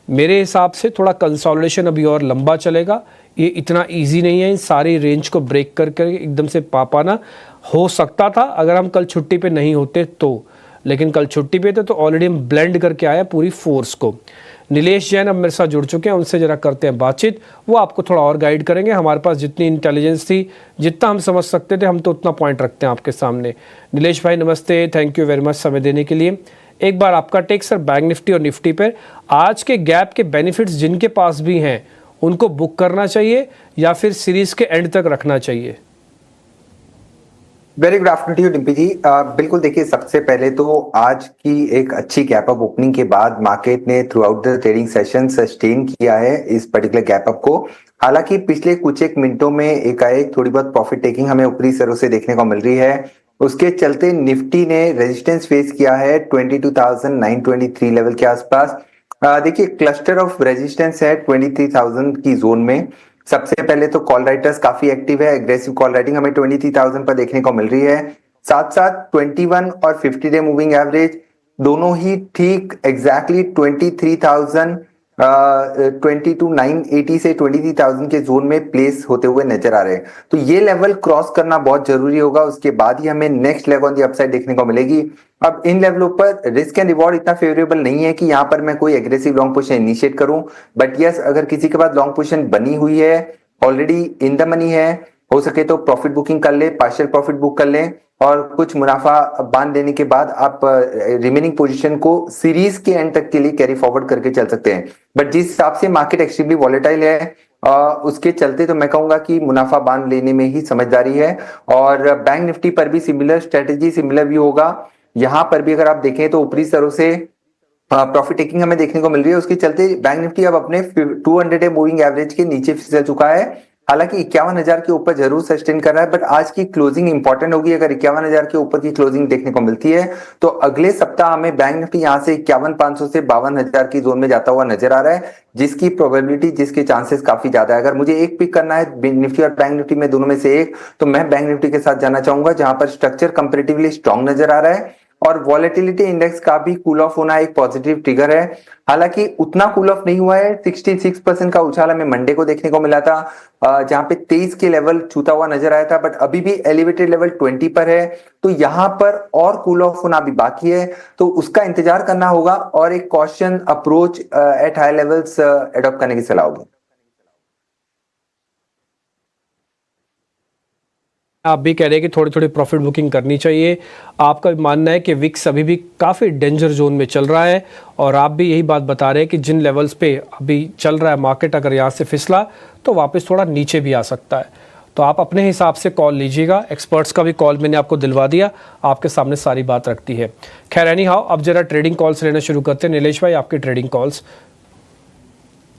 मेरे हिसाब से थोड़ा कंसोलिडेशन अभी और लंबा चलेगा। ये इतना इजी नहीं है इन सारी रेंज को ब्रेक करके एकदम से पा पाना। हो सकता था अगर हम कल छुट्टी पे नहीं होते तो, लेकिन कल छुट्टी पे थे तो ऑलरेडी हम ब्लेंड करके आए पूरी फोर्स को। नीलेश जैन अब मेरे साथ जुड़ चुके हैं, उनसे जरा करते हैं बातचीत, वो आपको थोड़ा और गाइड करेंगे। हमारे पास जितनी इंटेलिजेंस थी, जितना हम समझ सकते थे, हम तो उतना पॉइंट रखते हैं आपके सामने। नीलेश भाई नमस्ते, थैंक यू वेरी मच समय देने के लिए। एक बार आपका टेक सर बैंक निफ्टी और निफ्टी पर, आज के गैप के बेनिफिट्स जिनके पास भी हैं उनको बुक करना चाहिए या फिर सीरीज के एंड तक रखना चाहिए? Very good afternoon to you Dimpi ji. बिल्कुल देखिए, सबसे पहले तो आज की एक अच्छी गैप अप ओपनिंग के बाद मार्केट ने through out the trading session sustain किया है इस पर्टिकुलर गैप अप को। हालांकि पिछले कुछ एक मिनटों में एकाएक थोड़ी बहुत प्रॉफिट टेकिंग हमें ऊपरी सरों से देखने को मिल रही है। उसके चलते निफ्टी ने रेजिस्टेंस फेस किया है 22,923 लेवल के आसपास। देखिए, क्लस्टर ऑफ रेजिस्टेंस है 23,000 की जोन में। सबसे पहले तो कॉल राइटर्स काफी एक्टिव है, एग्रेसिव कॉल राइटिंग हमें 23,000 पर देखने को मिल रही है। साथ साथ 21 और 50 डे मूविंग एवरेज दोनों ही ठीक एग्जैक्टली 22,980 से 23,000 के जोन में प्लेस होते हुए नजर आ रहे हैं। तो ये लेवल क्रॉस करना बहुत जरूरी होगा, उसके बाद ही हमें next leg on the upside देखने को मिलेगी। अब इन लेवलों पर रिस्क एंड रिवॉर्ड इतना फेवरेबल नहीं है कि यहाँ पर मैं कोई एग्रेसिव लॉन्ग पोजीशन इनिशिएट करूं, बट यस, अगर किसी के पास लॉन्ग पोजीशन बनी हुई है, ऑलरेडी इन द मनी है, हो सके तो प्रॉफिट बुकिंग कर ले, पार्शियल प्रॉफिट बुक कर लें और कुछ मुनाफा बांध देने के बाद आप रिमेनिंग पोजीशन को सीरीज के एंड तक के लिए कैरी फॉरवर्ड करके चल सकते हैं। बट जिस हिसाब से मार्केट एक्सट्रीमली वॉलेटाइल है, उसके चलते तो मैं कहूंगा कि मुनाफा बांध लेने में ही समझदारी है। और बैंक निफ्टी पर भी सिमिलर स्ट्रेटेजी, सिमिलर व्यू होगा। यहां पर भी अगर आप देखें तो ऊपरी स्तरों से प्रॉफिट टेकिंग हमें देखने को मिल रही है। उसके चलते बैंक निफ्टी अब अपने 200 डे मूविंग एवरेज के नीचे फिसल चुका है। हालांकि 51,000 के ऊपर जरूर सस्टेन कर रहा है, बट आज की क्लोजिंग इंपॉर्टेंट होगी। अगर 51,000 के ऊपर की क्लोजिंग देखने को मिलती है तो अगले सप्ताह हमें बैंक निफ्टी यहां से 51,500 से 52,000 की जोन में जाता हुआ नजर आ रहा है, जिसकी प्रोबेबिलिटी, जिसके चांसेस काफी ज्यादा है। अगर मुझे एक पिक करना है निफ्टी और बैंक निफ्टी में, दोनों में से एक, तो मैं बैंक निफ्टी के साथ जाना चाहूंगा, जहां पर स्ट्रक्चर कंपेरेटिवली स्ट्रॉन्ग नजर आ रहा है और वॉलेटिलिटी इंडेक्स का भी कूल ऑफ होना एक पॉजिटिव ट्रिगर है। हालांकि उतना कूल ऑफ नहीं हुआ है, 66% का उछाल हमें मंडे को देखने को मिला था, जहां पे 23 के लेवल छूता हुआ नजर आया था, बट अभी भी एलिवेटेड लेवल 20 पर है। तो यहां पर और कूल ऑफ होना अभी बाकी है, तो उसका इंतजार करना होगा और एक caution approach at high levels adopt करने की सलाह होगी। आप भी कह रहे हैं कि थोड़ी थोड़ी प्रॉफिट बुकिंग करनी चाहिए। आपका मानना है कि विक्स अभी भी काफ़ी डेंजर जोन में चल रहा है और आप भी यही बात बता रहे हैं कि जिन लेवल्स पे अभी चल रहा है मार्केट, अगर यहाँ से फिसला तो वापस थोड़ा नीचे भी आ सकता है। तो आप अपने हिसाब से कॉल लीजिएगा। एक्सपर्ट्स का भी कॉल मैंने आपको दिलवा दिया, आपके सामने सारी बात रखती है। खैर एनी हाउ, अब जरा ट्रेडिंग कॉल्स लेना शुरू करते हैं। नीलेश भाई, आपकी ट्रेडिंग कॉल्स।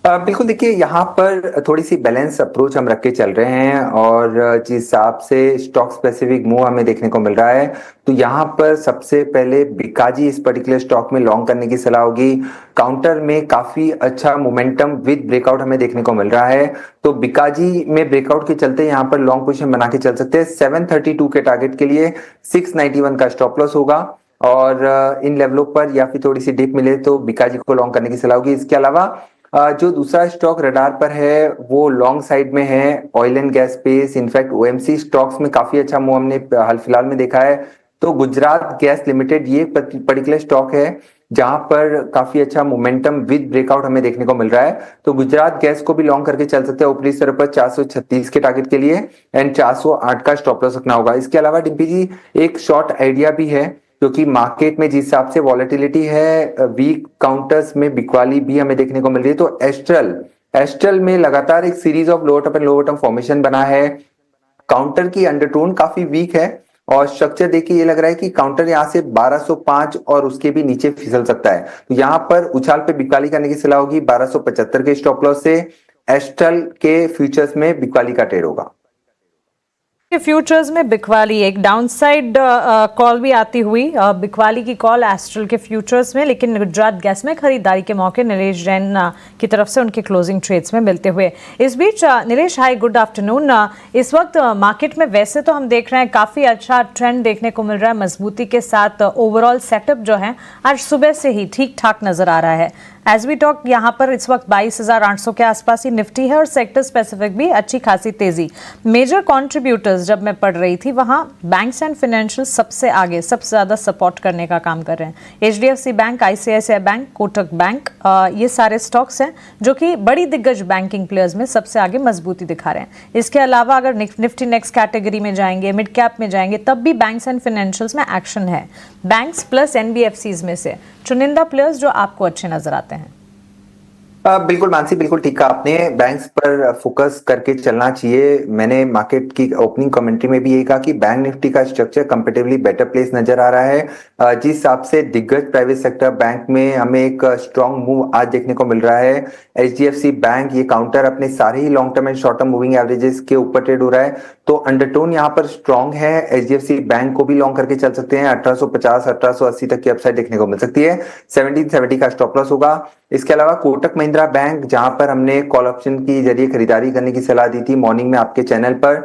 बिल्कुल देखिए, यहाँ पर थोड़ी सी बैलेंस अप्रोच हम रख के चल रहे हैं और जिस हिसाब से स्टॉक स्पेसिफिक मूव हमें देखने को मिल रहा है, तो यहाँ पर सबसे पहले बिकाजी इस पर्टिकुलर स्टॉक में लॉन्ग करने की सलाह होगी। काउंटर में काफी अच्छा मोमेंटम विद ब्रेकआउट हमें देखने को मिल रहा है, तो बिकाजी में ब्रेकआउट के चलते यहाँ पर लॉन्ग पोजीशन बना के चल सकते हैं। 732 के टारगेट के लिए 691 का स्टॉप लॉस होगा और इन लेवलों पर या फिर थोड़ी सी डिप मिले तो बिकाजी को लॉन्ग करने की सलाह होगी। इसके अलावा जो दूसरा स्टॉक रडार पर है वो लॉन्ग साइड में है oil and gas space. In fact OMC stocks में काफी अच्छा मूव हमने हाल फिलहाल में देखा है। तो गुजरात गैस लिमिटेड ये पर्टिकुलर स्टॉक है जहां पर काफी अच्छा मोमेंटम विद ब्रेकआउट हमें देखने को मिल रहा है, तो गुजरात गैस को भी लॉन्ग करके चल सकते हैं ऊपरी स्तर पर 436 के टारगेट के लिए एंड 408 का स्टॉप लॉस रखना होगा। इसके अलावा डिम्पी जी, एक शॉर्ट आइडिया भी है, क्योंकि मार्केट में जिस हिसाब से वॉलेटिलिटी है, वीक काउंटर्स में बिकवाली भी हमें देखने को मिल रही है। तो एस्ट्रल में लगातार एक series of lower term and lower term formation बना है। काउंटर की अंडरटोन काफी वीक है और स्ट्रक्चर देखिए ये लग रहा है कि काउंटर यहां से 1205 और उसके भी नीचे फिसल सकता है। तो यहां पर उछाल पे बिकवाली करने की सलाह होगी 1275 के स्टॉप लॉस से। एस्ट्रल के फ्यूचर्स में बिकवाली का ट्रेड होगा। फ्यूचर्स में बिकवाली एक डाउनसाइड कॉल भी आती हुई, बिकवाली की कॉल एस्ट्रल के फ्यूचर्स में, लेकिन गुजरात गैस में खरीदारी के मौके नीलेश जैन की तरफ से उनके क्लोजिंग ट्रेड्स में मिलते हुए। इस बीच नीलेश, हाय, गुड आफ्टरनून। इस वक्त मार्केट में वैसे तो हम देख रहे हैं काफ़ी अच्छा ट्रेंड देखने को मिल रहा है मजबूती के साथ। ओवरऑल सेटअप जो है आज सुबह से ही ठीक ठाक नज़र आ रहा है। एज वी टॉक यहाँ पर इस वक्त 22,800 के आसपास ही निफ्टी है और सेक्टर स्पेसिफिक भी अच्छी खासी तेजी। मेजर कंट्रीब्यूटर्स जब मैं पढ़ रही थी वहाँ बैंक्स एंड फाइनेंशियल सबसे आगे, सबसे ज़्यादा सपोर्ट करने का काम कर रहे हैं। HDFC bank, ICICI bank, Kotak bank, ये सारे स्टॉक्स हैं जो कि बड़ी दिग्गज बैंकिंग प्लेयर्स में सबसे आगे मजबूती दिखा रहे हैं। इसके अलावा अगर निफ्टी नेक्स्ट कैटेगरी में जाएंगे, मिड कैप में जाएंगे, तब भी बैंक्स एंड फाइनेंशियल्स में एक्शन है। बैंक्स प्लस NBFCs में से चुनिंदा प्लेयर्स जो आपको अच्छे नजर आते हैं। बिल्कुल मानसी, बिल्कुल ठीक कहा आपने। बैंक्स पर फोकस करके चलना चाहिए। मैंने मार्केट की ओपनिंग कमेंट्री में भी यही कहा कि बैंक निफ्टी का स्ट्रक्चर कंपेरेटिवली बेटर प्लेस नजर आ रहा है। जिस हिसाब से दिग्गज प्राइवेट सेक्टर बैंक में हमें एक स्ट्रॉन्ग मूव आज देखने को मिल रहा है। HDFC बैंक ये काउंटर अपने सारे ही long term and short term moving averages के ऊपर ट्रेड हो रहा है, तो अंडरटोन यहाँ पर स्ट्रॉन्ग है। HDFC बैंक को भी लॉन्ग करके चल सकते हैं। 1850 1880 तक की अपसाइड देखने को मिल सकती है। 1770 का स्टॉप लॉस होगा। इसके अलावा कोटक महिंद्रा बैंक, जहां पर हमने कॉल ऑप्शन की जरिए खरीदारी करने की सलाह दी थी मॉर्निंग में आपके चैनल पर,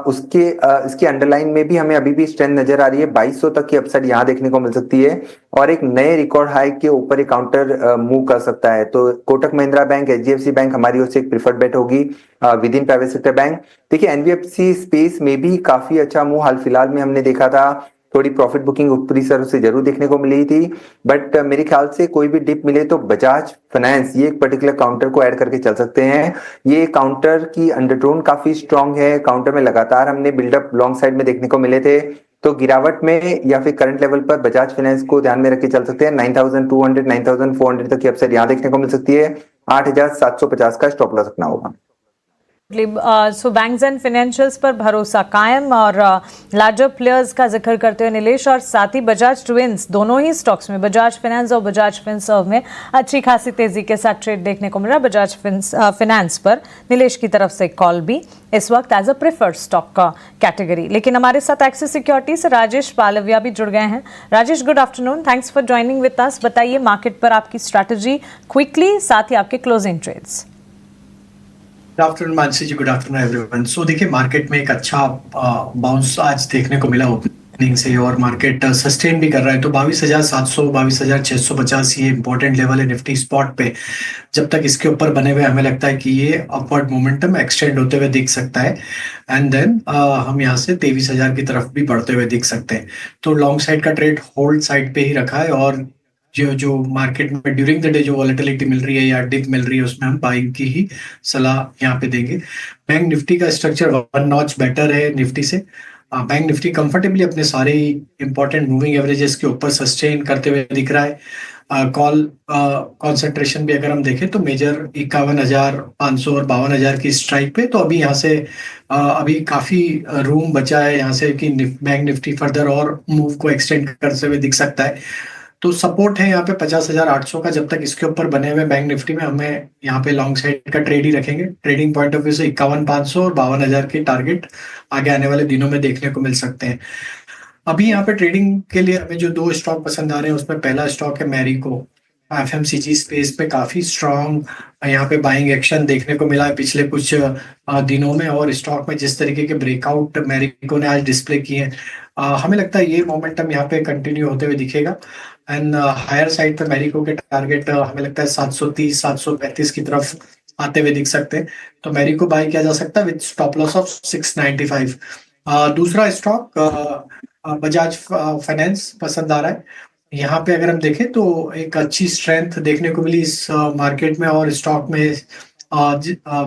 इसकी अंडरलाइन में भी हमें अभी भी स्ट्रेंथ नजर आ रही है। 2200 तक की अपसाइड यहां देखने को मिल सकती है और एक नए रिकॉर्ड हाई के ऊपर एक काउंटर मूव कर सकता है। तो Kotak Mahindra bank, HDFC bank हमारी ओर से एक प्रिफर्ड बेट होगी with in private sector bank. देखिए NBFC स्पेस में भी काफी अच्छा मूव हाल फिलहाल में हमने देखा था। थोड़ी प्रॉफिट बुकिंग ऊपरी सर से जरूर देखने को मिली थी, बट मेरे ख्याल से कोई भी डिप मिले तो बजाज फाइनेंस ये एक पर्टिकुलर काउंटर को ऐड करके चल सकते हैं। ये काउंटर की अंडरटोन काफी स्ट्रांग है। काउंटर में लगातार हमने बिल्डअप लॉन्ग साइड में देखने को मिले थे, तो गिरावट में या फिर करंट लेवल पर बजाज फाइनेंस को ध्यान में रख के चल सकते हैं। 9200 9400 तक की अपसाइड यहाँ देखने को मिल सकती है। 8750 का स्टॉप लॉस रखना होगा। सो बैंक्स एंड फाइनेंशियल्स पर भरोसा कायम और लार्जर प्लेयर्स का जिक्र करते हुए नीलेश, और साथ ही बजाज ट्विंस, दोनों ही स्टॉक्स में बजाज फाइनेंस और बजाज फिनसर्व में अच्छी खासी तेजी के साथ ट्रेड देखने को मिल रहा है। बजाज फाइनेंस पर नीलेश की तरफ से कॉल भी इस वक्त एज अ प्रेफर्ड स्टॉक का कैटेगरी। लेकिन हमारे साथ एक्सिस सिक्योरिटी से राजेश पालविया भी जुड़ गए हैं। Rajesh, good afternoon, thanks for joining with us. बताइए मार्केट पर आपकी स्ट्रैटेजी क्विकली, साथ ही आपके closing trades. Good afternoon Mansi ji, good afternoon everyone. So देखिए, मार्केट में एक अच्छा बाउंस आज देखने को मिला ओपनिंग से और मार्केट सस्टेन भी कर रहा है। तो 22,700 22,650 ये इंपॉर्टेंट लेवल है निफ्टी स्पॉट पे। जब तक इसके ऊपर बने हुए हमें लगता है कि ये अपवर्ड मोमेंटम एक्सटेंड होते हुए दिख सकता है एंड देन हम यहाँ से 23,000 की तरफ भी बढ़ते हुए दिख सकते हैं। तो लॉन्ग साइड का ट्रेड होल्ड साइड पे ही रखा है और जो मार्केट में ड्यूरिंग द डे जो वॉलेटिलिटी मिल रही है या डिप मिल रही है उसमें हम बाइंग की ही सलाह यहाँ पे देंगे। बैंक निफ्टी का स्ट्रक्चर 1 नॉच बेटर है निफ्टी से। बैंक निफ्टी कंफर्टेबली अपने सारे इंपॉर्टेंट मूविंग एवरेजेस के ऊपर सस्टेन करते हुए दिख रहा है। कॉल कॉन्सेंट्रेशन भी अगर हम देखें तो मेजर 51,500 और 52,000 की स्ट्राइक पे। तो अभी यहाँ से अभी काफी रूम बचा है यहाँ से कि बैंक निफ्टी फर्दर और मूव को एक्सटेंड करते हुए दिख सकता है। तो सपोर्ट है यहाँ पे 50,800 का। जब तक इसके ऊपर बने हुए बैंक निफ्टी में हमें यहाँ पे लॉन्ग साइड का ट्रेड ही रखेंगे। ट्रेडिंग पॉइंट ऑफ व्यू से 51,500 और 52,000 के टारगेट आगे आने वाले दिनों में देखने को मिल सकते हैं। अभी यहाँ पे ट्रेडिंग के लिए हमें जो 2 स्टॉक पसंद आ रहे हैं उसमें पहला स्टॉक है मैरिको। FMCG स्पेस पे काफी स्ट्रॉन्ग यहाँ पे बाइंग एक्शन देखने को मिला है पिछले कुछ दिनों में और स्टॉक में जिस तरीके के ब्रेकआउट मैरिको ने आज डिस्प्ले किए हैं, हमें लगता है ये मोमेंटम यहाँ पे कंटिन्यू होते हुए दिखेगा एंड हायर साइड पे मैरिको के टारगेट हमें लगता है 730 735 की तरफ आते हुए दिख सकते हैं। तो मैरिको बाय किया जा सकता है विद स्टॉप लॉस ऑफ 695। दूसरा स्टॉक बजाज फाइनेंस पसंद आ रहा है। यहाँ पे अगर हम देखें तो एक अच्छी स्ट्रेंथ देखने को मिली इस मार्केट में और स्टॉक में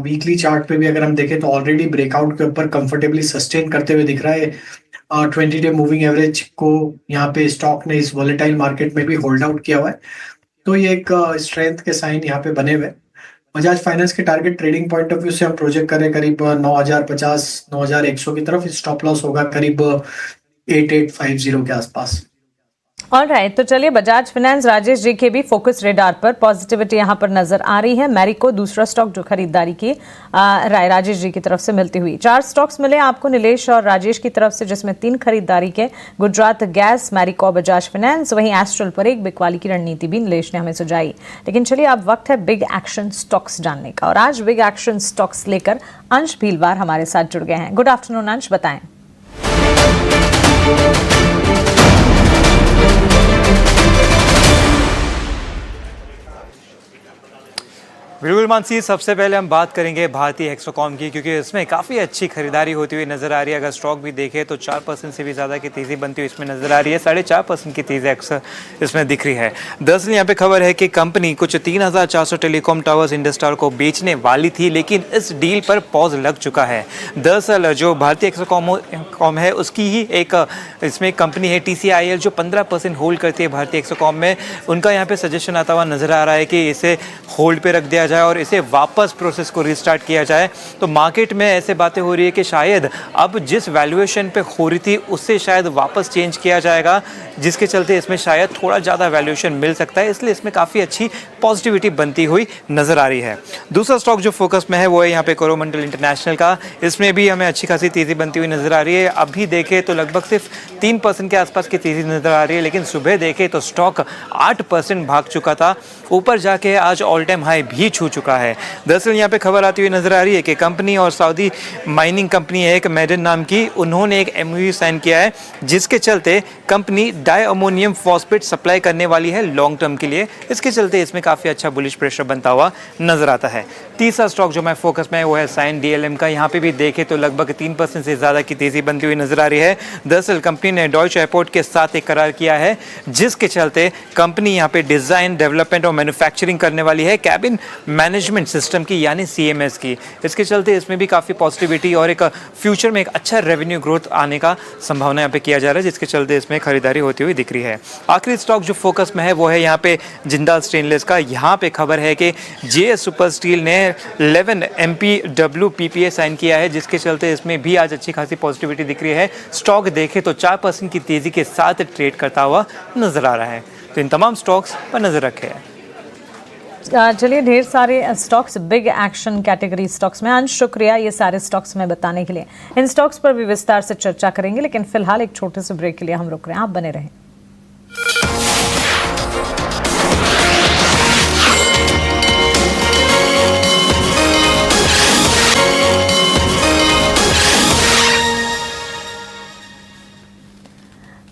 वीकली चार्ट पे भी अगर हम देखें तो ऑलरेडी ब्रेकआउट के ऊपर कंफर्टेबली सस्टेन करते हुए दिख रहा है। 20 डे मूविंग एवरेज को यहाँ पे स्टॉक ने इस वॉलेटाइल मार्केट में भी होल्ड आउट किया हुआ है। तो ये एक स्ट्रेंथ के साइन यहाँ पे बने हुए। बजाज फाइनेंस के target trading point of view से हम प्रोजेक्ट करें करीब 9,050 9,100 की तरफ। स्टॉप लॉस होगा करीब 8,850 के आसपास। ऑलराइट, तो चलिए बजाज फाइनेंस, राजेश जी के भी फोकस रेडार पर पॉजिटिविटी यहाँ पर नजर आ रही है। मैरिको दूसरा स्टॉक जो खरीदारी की राय राजेश जी की तरफ से मिलती हुई। 4 स्टॉक्स मिले आपको नीलेश और राजेश की तरफ से, जिसमें 3 खरीदारी के, गुजरात गैस, मैरिको, बजाज फाइनेंस। वहीं एस्ट्रल पर एक बिकवाली की रणनीति भी नीलेश ने हमें सुझाई। लेकिन चलिए अब वक्त है बिग एक्शन स्टॉक्स जानने का और आज बिग एक्शन स्टॉक्स लेकर अंश भीलवार हमारे साथ जुड़ गए हैं। गुड आफ्टरनून अंश, बताएं। बिल्कुल मानसी, सबसे पहले हम बात करेंगे भारतीय हेक्सोकॉम की, क्योंकि इसमें काफ़ी अच्छी खरीदारी होती हुई नज़र आ रही है। अगर स्टॉक भी देखें तो 4% से भी ज़्यादा की तेज़ी बनती हुई इसमें नज़र आ रही है। 4.5% की तेज़ी अक्सर इसमें दिख रही है। दरअसल यहाँ पे खबर है कि कंपनी कुछ 3,400 टेलीकॉम टावर्स इंडस्टार को बेचने वाली थी, लेकिन इस डील पर पॉज लग चुका है। दरअसल जो भारतीय हेक्सोकॉम है उसकी ही एक इसमें कंपनी है TCIL, जो 15% होल्ड करती है भारतीय हेक्सोकॉम में। उनका यहाँ पे सजेशन आता हुआ नज़र आ रहा है कि इसे होल्ड पे रख दिया जाए और इसे वापस प्रोसेस को रिस्टार्ट किया जाए। तो मार्केट में ऐसे बातें हो रही है कि शायद अब जिस वैल्यूएशन पे हो रही थी उससे शायद वापस चेंज किया जाएगा, जिसके चलते इसमें शायद थोड़ा ज़्यादा वैल्यूएशन मिल सकता है। इसलिए इसमें काफ़ी अच्छी पॉजिटिविटी बनती हुई नज़र आ रही है। दूसरा स्टॉक जो फोकस में है वो है यहाँ पे कोरोमंडल इंटरनेशनल का। इसमें भी हमें अच्छी खासी तेज़ी बनती हुई नज़र आ रही है। अभी देखें तो लगभग सिर्फ 3% के आसपास की तेज़ी नज़र आ रही है, लेकिन सुबह देखें तो स्टॉक 8% भाग चुका था, ऊपर जाके आज ऑल टाइम हाई भी छू चुका है। दरअसल यहाँ पे खबर आती हुई नजर आ रही है कि कंपनी और सऊदी माइनिंग कंपनी है एक मेडन नाम की, उन्होंने एक MOU साइन किया है, जिसके चलते company di ammonium phosphate supply करने वाली है लॉन्ग टर्म के लिए। इसके चलते इसमें काफ़ी अच्छा बुलिश प्रेशर बनता हुआ नजर आता है। तीसरा स्टॉक जो मैं फोकस में है वो है साइन DLM का। यहाँ पे भी देखें तो लगभग 3% से ज़्यादा की तेज़ी बनती हुई नजर आ रही है। दरअसल कंपनी ने डॉयच एयरपोर्ट के साथ एक करार किया है, जिसके चलते कंपनी यहाँ पे डिज़ाइन, डेवलपमेंट और मैन्युफैक्चरिंग करने वाली है कैबिन मैनेजमेंट सिस्टम की, यानी CMS की। इसके चलते इसमें भी काफ़ी पॉजिटिविटी और एक फ्यूचर में एक अच्छा रेवेन्यू ग्रोथ आने का संभावना यहाँ पे किया जा रहा है, जिसके चलते इसमें खरीदारी होती हुई दिख रही है। आखिरी स्टॉक जो फोकस में है वो है यहाँ पे जिंदाल स्टेनलेस का। यहाँ पे खबर है कि JS सुपर स्टील ने 11 MPW PPA साइन किया है, जिसके चलते इसमें भी आज अच्छी खासी पॉजिटिविटी दिख रही है। स्टॉक देखें तो 4% की तेज़ी के साथ ट्रेड करता हुआ नजर आ रहा है। तो इन तमाम स्टॉक्स पर नजर रखें। चलिए, ढेर सारे stocks big action category stocks में। अंश, शुक्रिया ये सारे स्टॉक्स में बताने के लिए। इन स्टॉक्स पर भी विस्तार से चर्चा करेंगे, लेकिन फिलहाल एक छोटे से ब्रेक के लिए हम रुक रहे हैं। आप बने रहें।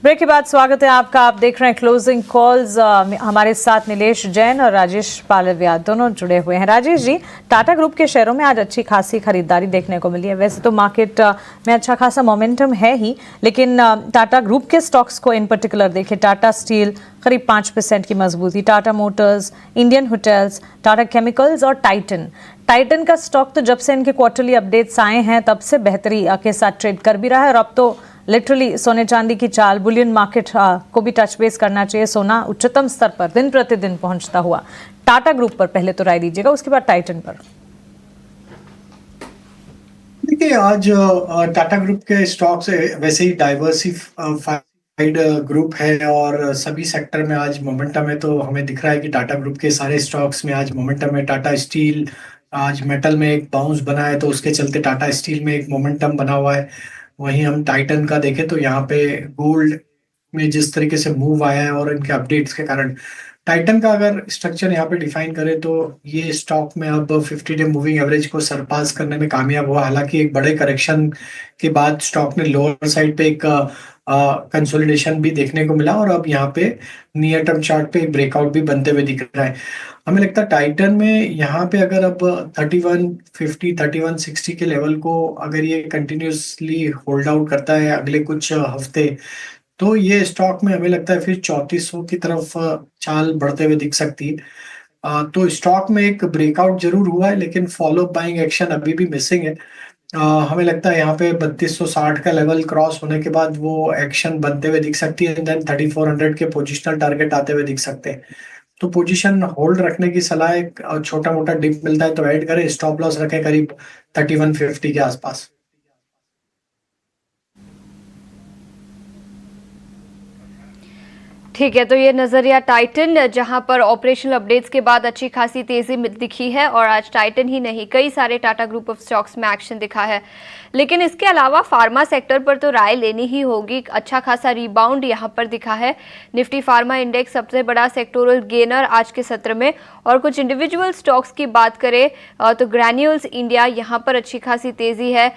ब्रेक के बाद स्वागत है आपका। आप देख रहे हैं क्लोजिंग कॉल्स। हमारे साथ नीलेश जैन और राजेश पालविया दोनों जुड़े हुए हैं। राजेश जी, टाटा ग्रुप के शेयरों में आज अच्छी खासी खरीदारी देखने को मिली है। वैसे तो मार्केट में अच्छा खासा मोमेंटम है ही, लेकिन टाटा ग्रुप के स्टॉक्स को इन पर्टिकुलर देखें। टाटा स्टील करीब 5% की मजबूती, Tata Motors, Indian hotels, Tata chemicals और टाइटन का स्टॉक तो जब से इनके क्वार्टरली अपडेट्स आए हैं तब से बेहतरी के साथ ट्रेड कर भी रहा है, और अब तो लिटरली सोने चांदी की चाल, बुलियन मार्केट को भी टच बेस करना चाहिए। सोना उच्चतम स्तर पर दिन प्रतिदिन पहुंचता हुआ। टाटा ग्रुप पर पहले तो राय दीजिएगा, उसके बाद टाइटन पर। देखिए, आज टाटा ग्रुप के स्टॉक्स वैसे ही डाइवर्सिफाइड ग्रुप है और सभी सेक्टर में आज मोमेंटम है। तो हमें दिख रहा है कि टाटा ग्रुप के सारे स्टॉक्स में आज मोमेंटम है। टाटा स्टील आज मेटल में एक बाउंस बना है, तो उसके चलते टाटा स्टील में एक मोमेंटम बना हुआ है। वहीं हम टाइटन का देखें तो यहाँ पे गोल्ड में जिस तरीके से मूव आया है और इनके अपडेट्स के कारण टाइटन का अगर स्ट्रक्चर यहाँ पे डिफाइन करें तो ये स्टॉक में अब 50-डे मूविंग एवरेज को सरपास करने में कामयाब हुआ। हालांकि एक बड़े करेक्शन के बाद स्टॉक ने लोअर साइड पे एक कंसोलिडेशन भी देखने को मिला और अब यहाँ पे नियर टर्म चार्ट पे ब्रेकआउट भी बनते हुए दिख रहा है। हमें लगता है टाइटन में यहाँ पे अगर अब 3150 3160 के लेवल को अगर ये कंटिन्यूसली होल्ड आउट करता है अगले कुछ हफ्ते, तो ये स्टॉक में हमें लगता है फिर 3400 की तरफ चाल बढ़ते हुए दिख सकती है। तो स्टॉक में एक ब्रेकआउट जरूर हुआ है, लेकिन फॉलो बाइंग एक्शन अभी भी मिसिंग है। हमें लगता है यहाँ पे 3260 का लेवल क्रॉस होने के बाद वो एक्शन बनते हुए दिख सकती है। देन 3400 के पोजिशनल टारगेट आते हुए दिख सकते हैं। तो पोजीशन होल्ड रखने की सलाह है। छोटा मोटा डिप मिलता है तो ऐड करें, स्टॉप लॉस रखें करीब 3150 के आसपास। ठीक है, तो ये नजरिया टाइटन, जहां पर ऑपरेशनल अपडेट्स के बाद अच्छी खासी तेजी दिखी है और आज टाइटन ही नहीं कई सारे टाटा ग्रुप ऑफ स्टॉक्स में एक्शन दिखा है। लेकिन इसके अलावा फार्मा सेक्टर पर तो राय लेनी ही होगी। अच्छा खासा रिबाउंड यहां पर दिखा है। निफ्टी फार्मा इंडेक्स सबसे बड़ा सेक्टोरल गेनर आज के सत्र में। और कुछ इंडिविजुअल स्टॉक्स की बात करें तो ग्रैन्यूल्स इंडिया यहां पर अच्छी खासी तेजी है।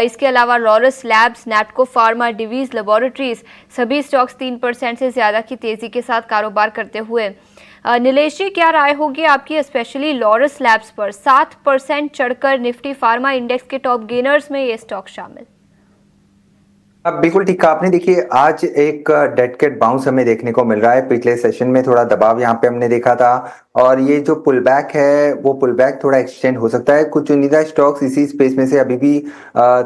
इसके अलावा Laurus labs, Natco pharma, Divi's laboratories सभी स्टॉक्स 3% से ज्यादा की तेजी के साथ कारोबार करते हुए नीलेश जी, क्या राय होगी आपकी स्पेशली लॉरस लैब्स पर 7% चढ़कर निफ्टी फार्मा इंडेक्स के टॉप गेनर्स में ये स्टॉक शामिल? अब बिल्कुल ठीक कहा आपने। देखिए आज एक डेड कैट बाउंस हमें देखने को मिल रहा है। पिछले सेशन में थोड़ा दबाव यहाँ पे हमने देखा था और ये जो पुल बैक है वो पुल बैक थोड़ा एक्सटेंड हो सकता है। कुछ चुनिंदा स्टॉक्स इसी स्पेस में से अभी भी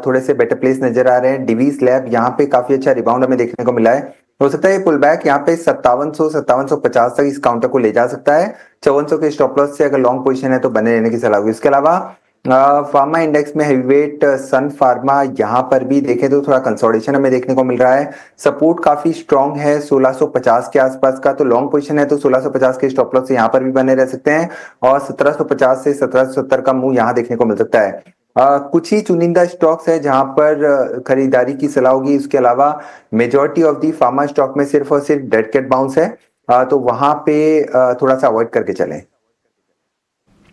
थोड़े से बेटर प्लेस नजर आ रहे हैं। डिवीज लैब यहाँ पे काफी अच्छा रिबाउंड हमें देखने को मिला है। हो सकता है ये पुल बैक यहाँ पे 5750 तक इस काउंटर को ले जा सकता है। 5400 के स्टॉप लॉस से अगर लॉन्ग पोजीशन है तो बने रहने की सलाह होगी। इसके अलावा फार्मा इंडेक्स में हेवीवेट सन फार्मा यहाँ पर भी देखें तो थोड़ा कंसोलिडेशन हमें देखने को मिल रहा है। सपोर्ट काफी स्ट्रांग है 1650 के आसपास का, तो लॉन्ग पोजीशन है तो 1650 के स्टॉप लॉस से यहाँ पर भी बने रह सकते हैं और 1750 से 1770 का मूव यहाँ देखने को मिल सकता है। कुछ ही चुनिंदा स्टॉक्स है जहां पर खरीदारी की सलाह होगी। इसके अलावा majority of the pharma stock में सिर्फ और सिर्फ डेड कैट बाउंस है, तो वहां पे थोड़ा सा अवॉइड करके चलें।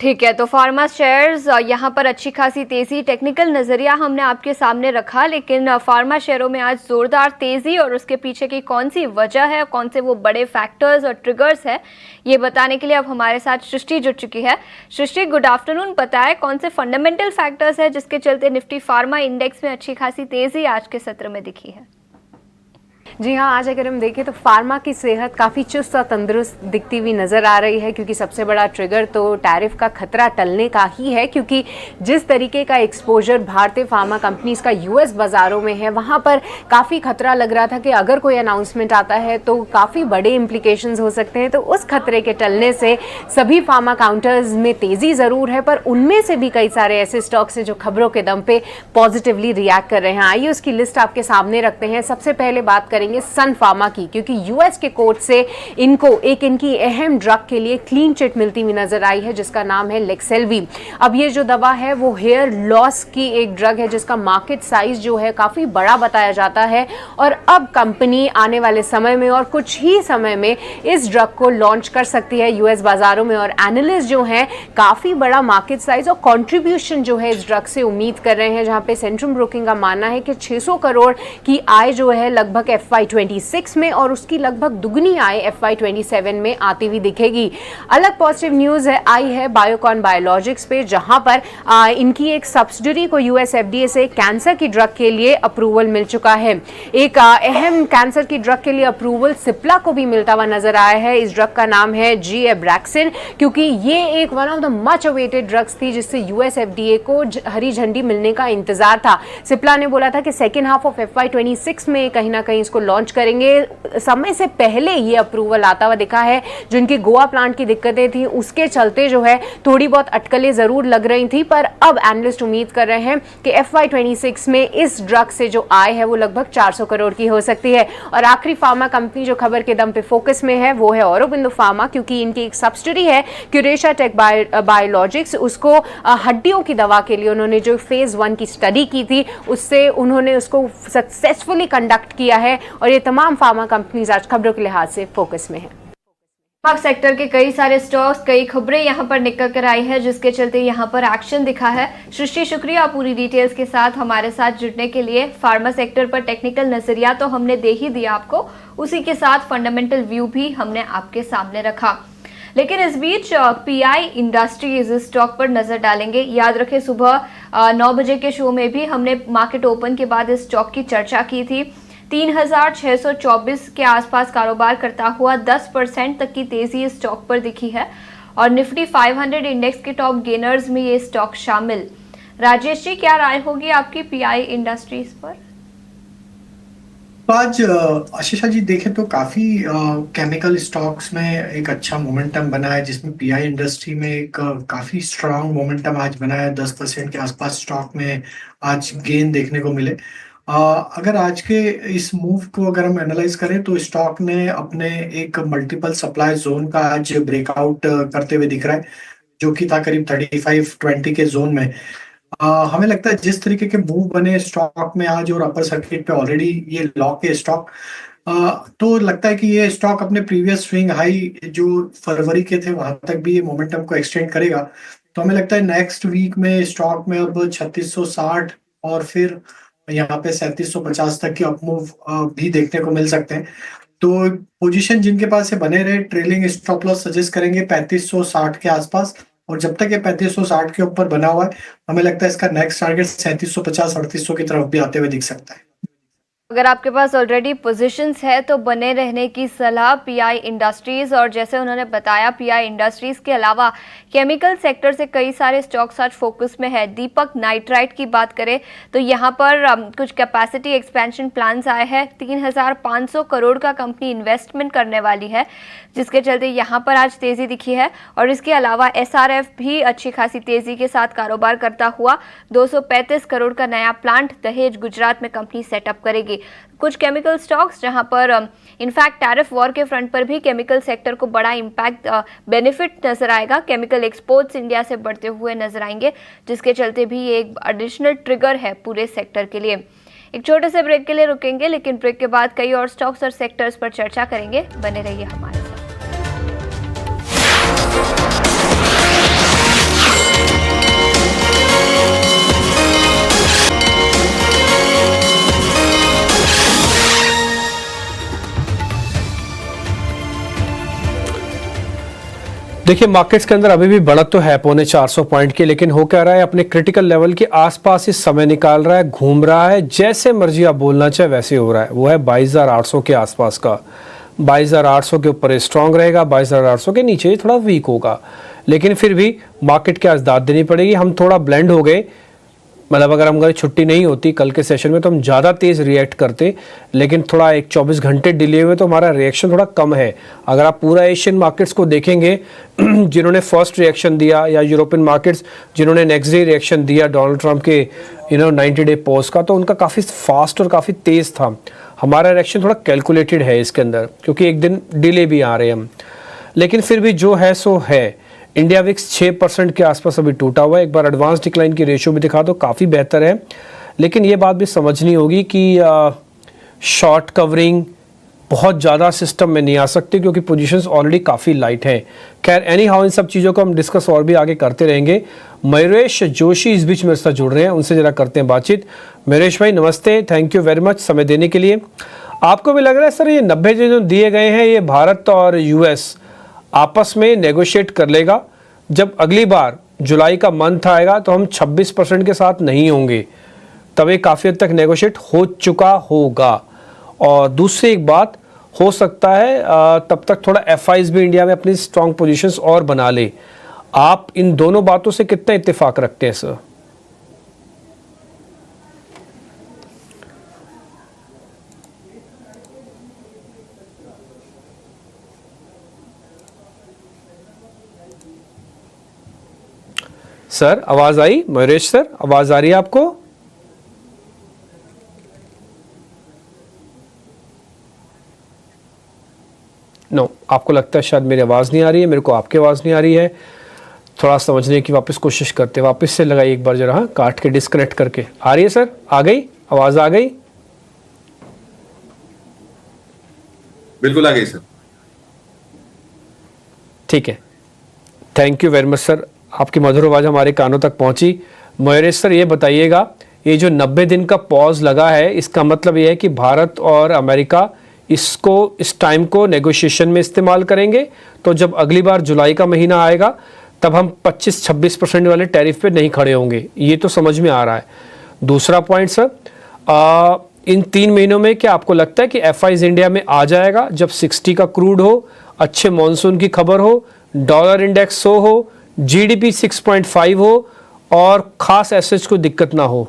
ठीक है, तो फार्मा शेयर्स यहाँ पर अच्छी खासी तेजी, टेक्निकल नजरिया हमने आपके सामने रखा, लेकिन फार्मा शेयरों में आज जोरदार तेजी और उसके पीछे की कौन सी वजह है, कौन से वो बड़े फैक्टर्स और ट्रिगर्स है, ये बताने के लिए अब हमारे साथ सृष्टि जुड़ चुकी है। सृष्टि, गुड आफ्टरनून। बताएं कौन से फंडामेंटल फैक्टर्स है जिसके चलते निफ्टी फार्मा इंडेक्स में अच्छी खासी तेजी आज के सत्र में दिखी है? जी हाँ, आज अगर हम देखें तो फार्मा की सेहत काफ़ी चुस्त और तंदुरुस्त दिखती हुई नज़र आ रही है, क्योंकि सबसे बड़ा ट्रिगर तो टैरिफ का खतरा टलने का ही है। क्योंकि जिस तरीके का एक्सपोजर भारतीय फार्मा कंपनीज का यूएस बाज़ारों में है, वहाँ पर काफ़ी खतरा लग रहा था कि अगर कोई अनाउंसमेंट आता है तो काफ़ी बड़े इम्प्लीकेशंस हो सकते हैं। तो उस खतरे के टलने से सभी फार्मा काउंटर्स में तेज़ी ज़रूर है, पर उनमें से भी कई सारे ऐसे स्टॉक्स हैं जो खबरों के दम पे पॉजिटिवली रिएक्ट कर रहे हैं। आइए उसकी लिस्ट आपके सामने रखते हैं। सबसे पहले बात करेंगे सन फार्मा की, क्योंकि यूएस के कोर्ट से इनको इनकी अहम ड्रग के लिए क्लीन चिट मिलती हुई नजर आई है, जिसका नाम है लेक्सेल्वी। अब ये जो दवा है वो हेयर लॉस की एक ड्रग है, जिसका मार्केट साइज जो है काफी बड़ा बताया जाता है और अब कंपनी आने वाले समय में और कुछ ही समय में इस ड्रग को लॉन्च कर सकती है यूएस बाजारों में। और एनालिस्ट जो है काफी बड़ा मार्केट साइज और कंट्रीब्यूशन जो है इस ड्रग से उम्मीद कर रहे हैं, जहां पे सेंट्रम ब्रोकिंग का मानना है कि 600 करोड़ की आय जो है लगभग FY26 में और उसकी लगभग दुगनी आय FY27 में आती हुई दिखेगी। अलग पॉजिटिव न्यूज आई है बायोकॉन बायोलॉजिक्स पे, जहां पर इनकी एक सब्सिडरी को यूएस FDA से कैंसर की ड्रग के लिए अप्रूवल मिल चुका है। एक अहम कैंसर की ड्रग के लिए अप्रूवल सिप्ला को भी मिलता हुआ नजर आया है। इस ड्रग का नाम है G-Abraxane, क्योंकि ये एक one of the much awaited drugs थी जिससे यूएस FDA को हरी झंडी मिलने का इंतजार था। सिप्ला ने बोला था कि सेकेंड हाफ ऑफ FY26 में कहीं ना कहीं इसको लॉन्च करेंगे। समय से पहले ये अप्रूवल आता हुआ दिखा है। जो इनकी गोवा प्लांट की दिक्कतें थी उसके चलते जो है थोड़ी बहुत अटकलें जरूर लग रही थी, पर अब एनालिस्ट उम्मीद कर रहे हैं कि FY26 में इस ड्रग से जो आय है वो लगभग 400 करोड़ की हो सकती है। और आखिरी फार्मा कंपनी जो खबर के दम पे फोकस में है वो है औरोबिंदो फार्मा, क्योंकि इनकी एक सब्सिडरी है क्यूरेशा टेक बायोलॉजिक्स। उसको हड्डियों की दवा के लिए उन्होंने जो फेज 1 की स्टडी की थी उससे उन्होंने उसको सक्सेसफुली कंडक्ट किया है और ये तमाम फार्मा कंपनीज आज खबरों के लिहाज से फोकस में है। सेक्टर के कई सारे स्टॉक्स, कई खबरें यहाँ पर निकल कर आई है, जिसके चलते यहाँ पर एक्शन दिखा है। सृष्टि, शुक्रिया पूरी डिटेल्स के साथ हमारे साथ जुड़ने के लिए। फार्मा सेक्टर पर टेक्निकल नजरिया तो हमने दे ही दिया आपको, उसी के साथ फंडामेंटल व्यू भी हमने आपके सामने रखा। लेकिन इस बीच PI इंडस्ट्रीज स्टॉक पर नजर डालेंगे। याद रखें सुबह 9 बजे के शो में भी हमने मार्केट ओपन के बाद इस स्टॉक की चर्चा की थी। 3624 के आसपास कारोबार करता हुआ 10% तक की तेजी इस स्टॉक पर दिखी है और निफ्टी 500 इंडेक्स के टॉप गेनर्स में ये स्टॉक शामिल। राजेश जी, क्या राय होगी आपकी PI इंडस्ट्रीज पर? आज आशीषा जी देखें तो काफी केमिकल स्टॉक्स में एक अच्छा मोमेंटम बना है, जिसमें PI इंडस्ट्री में एक काफी स्ट्रांग मोमेंटम आज बना है। 10% के आसपास स्टॉक में आज गेन देखने को मिले। अगर आज के इस मूव को अगर हम एनालाइज करें तो स्टॉक ने अपने एक मल्टीपल सप्लाई जोन का आज ब्रेकआउट करते हुए दिख रहा है, जो कि था करीब 35-20 के जोन में। हमें लगता है जिस तरीके के मूव बने स्टॉक में आज और अपर सर्किट पे ऑलरेडी ये लॉक है स्टॉक, तो लगता है कि ये स्टॉक अपने प्रीवियस स्विंग हाई जो फरवरी के थे वहां तक भी ये मोमेंटम को एक्सटेंड करेगा। तो हमें लगता है नेक्स्ट वीक में स्टॉक में अब 3660 और फिर यहाँ पे 3750 तक के अपमूव भी देखने को मिल सकते हैं। तो पोजीशन जिनके पास है बने रहे, ट्रेलिंग स्टॉप लॉस सजेस्ट करेंगे 3560 के आसपास, और जब तक ये 3560 के ऊपर बना हुआ है, हमें लगता है इसका नेक्स्ट टारगेट 3750 3800 की तरफ भी आते हुए दिख सकता है। अगर आपके पास ऑलरेडी पोजीशंस है तो बने रहने की सलाह पीआई इंडस्ट्रीज। और जैसे उन्होंने बताया, पीआई इंडस्ट्रीज के अलावा केमिकल सेक्टर से कई सारे स्टॉक्स आज फोकस में है। दीपक नाइट्राइट की बात करें तो यहाँ पर कुछ कैपेसिटी एक्सपेंशन प्लान्स आए हैं। 3500 करोड़ का कंपनी इन्वेस्टमेंट करने वाली है, जिसके चलते यहाँ पर आज तेजी दिखी है। और इसके अलावा एसआरएफ भी अच्छी खासी तेजी के साथ कारोबार करता हुआ 235 करोड़ का नया प्लांट दहेज गुजरात में कंपनी सेटअप करेगी। कुछ केमिकल स्टॉक्स जहां पर इनफैक्ट टैरिफ वॉर के फ्रंट पर भी केमिकल सेक्टर को बड़ा इम्पैक्ट बेनिफिट नजर आएगा। केमिकल एक्सपोर्ट्स इंडिया से बढ़ते हुए नजर आएंगे, जिसके चलते भी ये एक एडिशनल ट्रिगर है पूरे सेक्टर के लिए। एक छोटे से ब्रेक के लिए रुकेंगे, लेकिन ब्रेक के बाद कई और स्टॉक्स और सेक्टर्स पर चर्चा करेंगे। बने रहिए हमारे साथ। देखिए, मार्केट्स के अंदर अभी भी बढ़त तो है 450 पॉइंट की, लेकिन हो क्या रहा है, अपने क्रिटिकल लेवल के आसपास ही समय निकाल रहा है, घूम रहा है, जैसे मर्जी आप बोलना चाहे वैसे हो रहा है। वो है 22,800 के आसपास का। 22,800 के ऊपर स्ट्रांग रहेगा, 22,800 के नीचे थोड़ा वीक होगा, लेकिन फिर भी मार्केट के आज दाद देनी पड़ेगी। हम थोड़ा ब्लेंड हो गए, मतलब अगर हमारी छुट्टी नहीं होती कल के सेशन में तो हम ज़्यादा तेज़ रिएक्ट करते, लेकिन थोड़ा एक 24 घंटे डिले हुए तो हमारा रिएक्शन थोड़ा कम है। अगर आप पूरा एशियन मार्केट्स को देखेंगे, जिन्होंने फर्स्ट रिएक्शन दिया, या यूरोपियन मार्केट्स जिन्होंने नेक्स्ट डे रिएक्शन दिया डोनाल्ड ट्रंप के 90 डे पॉज का, तो उनका काफ़ी फास्ट और काफ़ी तेज़ था। हमारा रिएक्शन थोड़ा कैलकुलेटेड है इसके अंदर, क्योंकि एक दिन डिले भी आ रहे हैं हम, लेकिन फिर भी जो है सो है। इंडिया विक्स 6% के आसपास अभी टूटा हुआ है। एक बार एडवांस डिक्लाइन की रेशियो भी दिखा दो, काफ़ी बेहतर है, लेकिन ये बात भी समझनी होगी कि शॉर्ट कवरिंग बहुत ज़्यादा सिस्टम में नहीं आ सकती, क्योंकि पोजीशंस ऑलरेडी काफ़ी लाइट हैं। खैर, एनी हाउ इन सब चीज़ों को हम डिस्कस और भी आगे करते रहेंगे। मयूरेश जोशी इस बीच मेरे साथ जुड़ रहे हैं, उनसे ज़रा करते हैं बातचीत। मयूरेश भाई नमस्ते, थैंक यू वेरी मच समय देने के लिए। आपको भी लग रहा है सर ये 90 दिन जो दिए गए हैं, ये भारत और यूएस आपस में नेगोशिएट कर लेगा? जब अगली बार जुलाई का मंथ आएगा तो हम 26% के साथ नहीं होंगे, तब ये काफ़ी हद तक नेगोशिएट हो चुका होगा। और दूसरी एक बात हो सकता है तब तक थोड़ा एफआईज भी इंडिया में अपनी स्ट्रॉन्ग पोजीशंस और बना ले। आप इन दोनों बातों से कितना इत्तेफाक रखते हैं सर? सर आवाज आई? मयूरेश सर आवाज आ रही है आपको? नो, आपको लगता है शायद मेरी आवाज नहीं आ रही है, मेरे को आपकी आवाज नहीं आ रही है। थोड़ा समझने की वापस कोशिश करते, वापस से लगाई एक बार जरा, हाँ, काट के डिस्कनेक्ट करके। आ रही है सर? आ गई आवाज? आ गई? बिल्कुल आ गई सर। ठीक है, thank you very much sir, आपकी मधुर आवाज़ हमारे कानों तक पहुंची। मयूरेश सर ये बताइएगा, ये जो 90 दिन का पॉज लगा है, इसका मतलब ये है कि भारत और अमेरिका इस टाइम को नेगोशिएशन में इस्तेमाल करेंगे, तो जब अगली बार जुलाई का महीना आएगा तब हम 25-26% वाले टैरिफ पे नहीं खड़े होंगे, ये तो समझ में आ रहा है। दूसरा पॉइंट सर, इन 3 महीनों में क्या आपको लगता है कि एफआईज इंडिया में आ जाएगा जब 60 का क्रूड हो, अच्छे मानसून की खबर हो, डॉलर इंडेक्स 100 हो, जीडीपी 6.5 हो और खास एसेट्स को दिक्कत ना हो?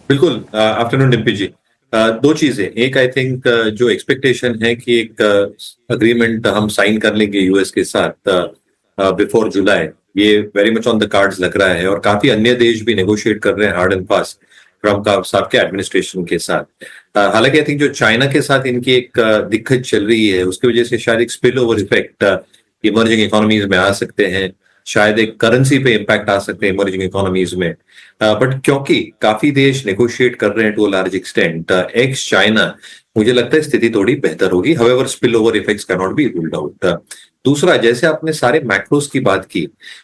बिल्कुल। आफ्टरनून डिम्पी जी, दो चीजें। एक, आई थिंक जो एक्सपेक्टेशन है कि एक अग्रीमेंट हम साइन कर लेंगे यूएस के साथ बिफोर जुलाई, ये very much on the cards लग रहा है, और काफी अन्य देश भी नेगोशिएट कर रहे हैं हार्ड एंड फास्ट ट्रम्प साहब के एडमिनिस्ट्रेशन के साथ। हालांकि आई थिंक जो चाइना के साथ इनकी एक दिक्कत चल रही है, उसकी वजह से शायद एक spill over effect emerging economies में आ सकते हैं, शायद एक करेंसी पे इम्पैक्ट आ सकते हैं इमर्जिंग इकोनॉमीज में। बट क्योंकि काफी देश नेगोशिएट कर रहे हैं to a large extent ex China, मुझे लगता है स्थिति थोड़ी बेहतर होगी। However spill over effects can not be ruled out. दूसरा, जैसे आपने सारे मैक्रोस की बात की,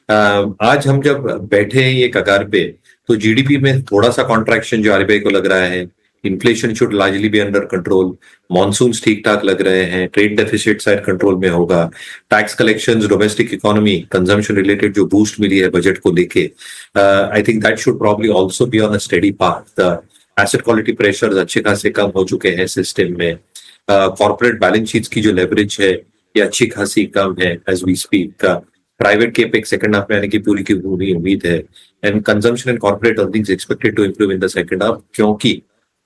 आज हम जब बैठे हैं ये कगार पे, तो जीडीपी में थोड़ा सा कॉन्ट्रैक्शन जो आरबीआई को लग रहा है, inflation should largely be under control, monsoons ठीक ठाक लग रहे हैं, ट्रेड डेफिसिट शायद कंट्रोल में होगा, tax collections, domestic economy, consumption related जो बूस्ट मिली है बजट को लेके, I think that should probably also be on a steady path. Asset quality pressures अच्छे खासे कम हो चुके हैं सिस्टम में, कॉर्पोरेट बैलेंस शीट्स की जो लेवरेज है ये अच्छी खासी कम है as we speak, private capex second half में आने की पूरी उम्मीद है, and consumption and corporate earnings expected to improve in the second half, क्योंकि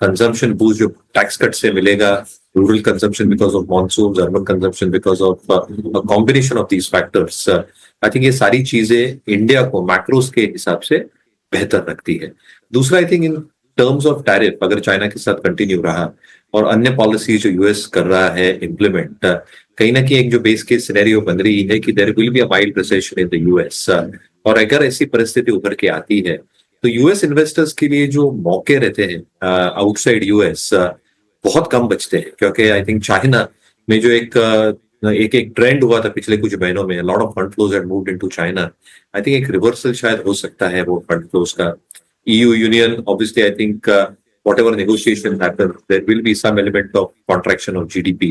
कंजम्पशन बूस्ट जो टैक्स कट से मिलेगा, rural consumption because of monsoon, urban consumption because of combination of these factors, I think ये सारी चीजें India को macros के हिसाब से बेहतर रखती है। दूसरा, I think in terms of tariff अगर चाइना के साथ कंटिन्यू रहा और अन्य पॉलिसी जो यूएस कर रहा है इम्प्लीमेंट, कहीं ना कहीं एक जो बेस केस सिनेरियो बन रही है कि there will be a mild recession in the US, और अगर ऐसी परिस्थिति उभर के आती है तो यूएस इन्वेस्टर्स के लिए जो मौके रहते हैं आउटसाइड यूएस बहुत कम बचते हैं, क्योंकि आई थिंक चाइना में जो एक ट्रेंड हुआ था पिछले कुछ महीनों में, lot of fund flows had moved into China, I think एक रिवर्सल शायद हो सकता है वो फंड फ्लोज का। EU Union, obviously, I think whatever negotiation happens, there will be some element of contraction of GDP,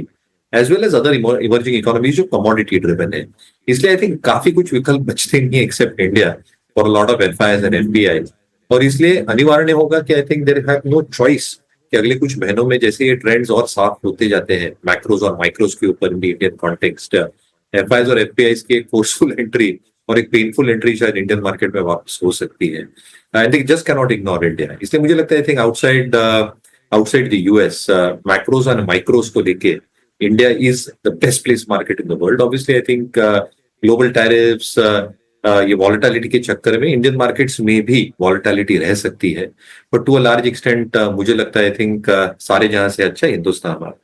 as well as other emerging economies जो commodity driven है। इसलिए I think काफी कुछ विकल्प बचते नहीं except India for a lot of FIs and FPIs, और इसलिए अनिवार्य होगा कि I think there have no choice कि अगले कुछ महीनों में जैसे ये ट्रेंड्स और साफ होते जाते हैं मैक्रोज और माइक्रोज के ऊपर इन इंडियन कॉन्टेक्स्ट, FIs और FPIs की एक फोर्सफुल एंट्री और एक पेनफुल एंट्री शायद इंडियन मार्केट में वापस हो सकती है। I think just cannot ignore India. इसलिए मुझे लगता है I think outside the US macros and माइक्रोज को लेके India is the best place market in the world. Obviously I think global tariffs, ये वॉलेटिलिटी के चक्कर में इंडियन मार्केट्स में भी वॉलेटिलिटी रह सकती है, but to a large extent मुझे लगता है आई थिंक सारे जहां से अच्छा हिंदुस्तान हमारा।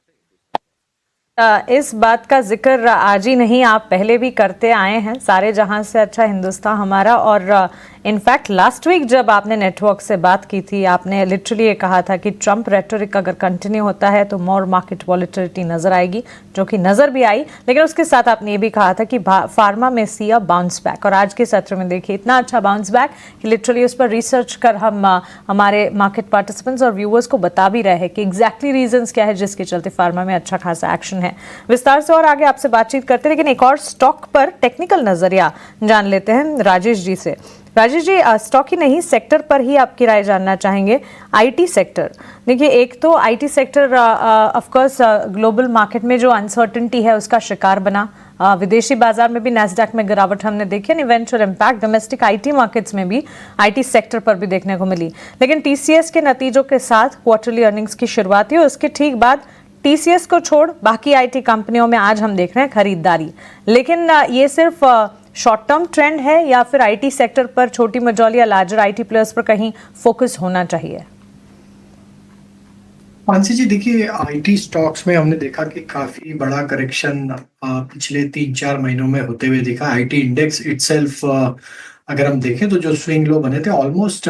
इस बात का जिक्र आज ही नहीं, आप पहले भी करते आए हैं, सारे जहां से अच्छा हिंदुस्तान हमारा। और इनफैक्ट लास्ट वीक जब आपने नेटवर्क से बात की थी, आपने लिटरली ये कहा था कि ट्रम्प रेटोरिक अगर कंटिन्यू होता है तो मोर मार्केट वॉलेटिलिटी नजर आएगी, जो कि नजर भी आई। लेकिन उसके साथ आपने ये भी कहा था कि फार्मा में सी अ बाउंस बैक, और आज के सत्र में देखिए इतना अच्छा बाउंस बैक कि लिटरली उस पर रिसर्च कर हम हमारे मार्केट पार्टिसिपेंट्स और व्यूअर्स को बता भी रहे हैं कि एग्जैक्टली रीजंस क्या है जिसके चलते फार्मा में अच्छा खासा एक्शन है। विस्तार से और आगे आपसे बातचीत करते, लेकिन एक और स्टॉक पर टेक्निकल नजरिया जान लेते हैं राजेश जी से। राजेश जी, स्टॉक ही नहीं सेक्टर पर ही आपकी राय जानना चाहेंगे। आईटी सेक्टर, देखिए एक तो IT sector of course global market में जो अनसर्टेनिटी है उसका शिकार बना, विदेशी बाजार में भी नैस्डैक में गिरावट हमने देखी, eventual impact domestic IT markets में भी आईटी सेक्टर पर भी देखने को मिली। लेकिन टीसीएस के नतीजों के साथ क्वार्टरली अर्निंग्स की शुरुआत हुई, उसके ठीक बाद टीसीएस को छोड़ बाकी आईटी कंपनियों में आज हम देख रहे हैं खरीदारी। लेकिन ये सिर्फ शॉर्ट टर्म ट्रेंड है या फिर आईटी सेक्टर पर छोटी मझौली या लार्जर आईटी प्लेयर्स पर कहीं फोकस होना चाहिए? मानसी जी, देखिए आईटी स्टॉक्स में हमने देखा कि काफी बड़ा करेक्शन पिछले 3-4 महीनों में होते हुए देखा। आईटी इंडेक्स इटसेल्फ अगर हम देखें तो जो स्विंग लो बने थे ऑलमोस्ट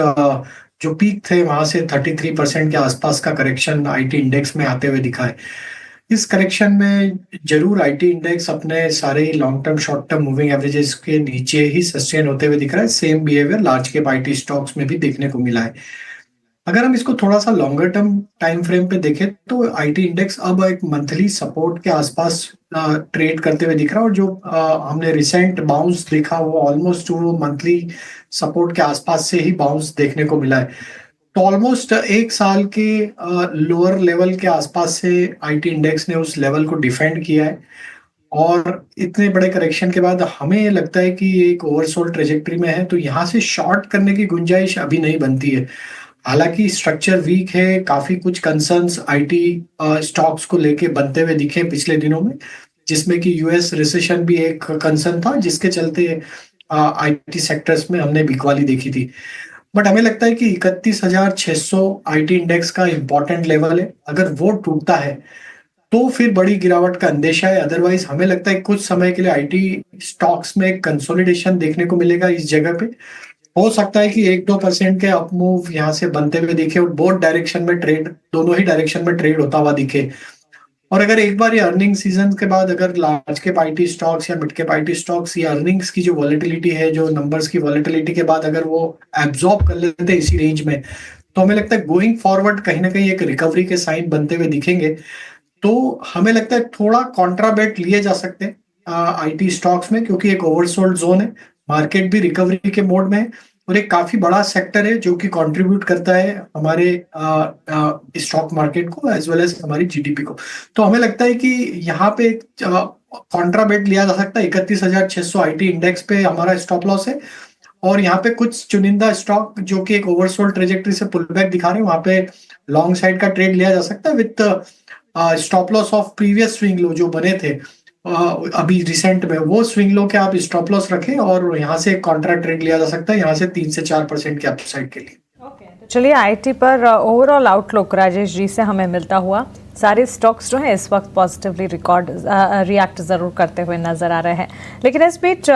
जो पीक थे वहां से 33% के आसपास का करेक्शन आईटी इंडेक्स में आते हुए दिखा है। इस करेक्शन में जरूर आईटी इंडेक्स अपने सारे ही long term short term moving averages के नीचे ही सस्टेन होते हुए दिख रहा है। Same behaviour large cap IT stocks में भी देखने को मिला है। अगर हम इसको थोड़ा सा लॉन्गर टर्म टाइम फ्रेम पे देखें तो आईटी इंडेक्स अब एक मंथली सपोर्ट के आसपास ट्रेड करते हुए दिख रहा है, और जो हमने रिसेंट बाउंस देखा वो ऑलमोस्ट मंथली सपोर्ट के आसपास से ही बाउंस देखने को मिला है। तो ऑलमोस्ट 1 साल के लोअर लेवल के आसपास से आईटी इंडेक्स ने उस लेवल को डिफेंड किया है, और इतने बड़े करेक्शन के बाद हमें लगता है कि ये एक ओवरसोल्ड ट्रेजेक्टरी में है, तो यहाँ से शॉर्ट करने की गुंजाइश अभी नहीं बनती है। हालांकि स्ट्रक्चर वीक है, काफी कुछ कंसर्न्स आईटी स्टॉक्स को लेके बनते हुए दिखे पिछले दिनों में, जिसमें कि यूएस रिसेशन भी एक कंसर्न था, जिसके चलते आईटी सेक्टर्स में हमने बिकवाली देखी थी। बट हमें लगता है कि 31,600 आईटी इंडेक्स का इंपॉर्टेंट लेवल है। अगर वो टूटता है तो फिर बड़ी गिरावट का अंदेशा है। अदरवाइज हमें लगता है कुछ समय के लिए आईटी स्टॉक्स में कंसोलिडेशन देखने को मिलेगा इस जगह पे। हो सकता है कि 1-2% के अप मूव यहाँ से बनते हुए दिखे और बोथ डायरेक्शन में ट्रेड, दोनों ही डायरेक्शन में ट्रेड होता हुआ दिखे। और अगर एक बार ये अर्निंग सीजन के बाद अगर लार्ज कैप आईटी स्टॉक्स या मिड कैप आईटी स्टॉक्स या अर्निंग्स की जो वॉलेटिलिटी है, जो नंबर्स की वॉलेटिलिटी के बाद अगर वो एब्जॉर्ब कर लेते हैं इसी रेंज में, तो हमें लगता है गोइंग फॉरवर्ड कहीं ना कहीं एक रिकवरी के साइन बनते हुए दिखेंगे। तो हमें लगता है थोड़ा कॉन्ट्राबेट लिए जा सकते हैं आईटी स्टॉक्स में, क्योंकि एक ओवरसोल्ड जोन है, मार्केट भी रिकवरी के मोड में है और एक काफी बड़ा सेक्टर है जो कि कंट्रीब्यूट करता है हमारे स्टॉक मार्केट को एज वेल एज हमारी जीडीपी को। तो हमें लगता है कि यहाँ पे कॉन्ट्राबेट लिया जा सकता है। 31,600 आईटी इंडेक्स पे हमारा स्टॉप लॉस है और यहाँ पे कुछ चुनिंदा स्टॉक जो कि एक ओवरसोल्ड ट्रेजेक्टरी से पुल बैक दिखा रहे हैं, वहां पे लॉन्ग साइड का ट्रेड लिया जा सकता है with stop loss of previous swing low जो बने थे अभी रिसेंट में, वो स्विंग लो के आप स्टॉप लॉस रखें और यहाँ से कॉन्ट्रा ट्रेड लिया जा सकता है यहाँ से 3 से 4% के अपसाइड के लिए। तो चलिए आईटी पर ओवरऑल आउटलुक राजेश जी से हमें मिलता हुआ। सारे स्टॉक्स जो हैं इस वक्त पॉजिटिवली रिएक्ट ज़रूर करते हुए नज़र आ रहे हैं, लेकिन इस बीच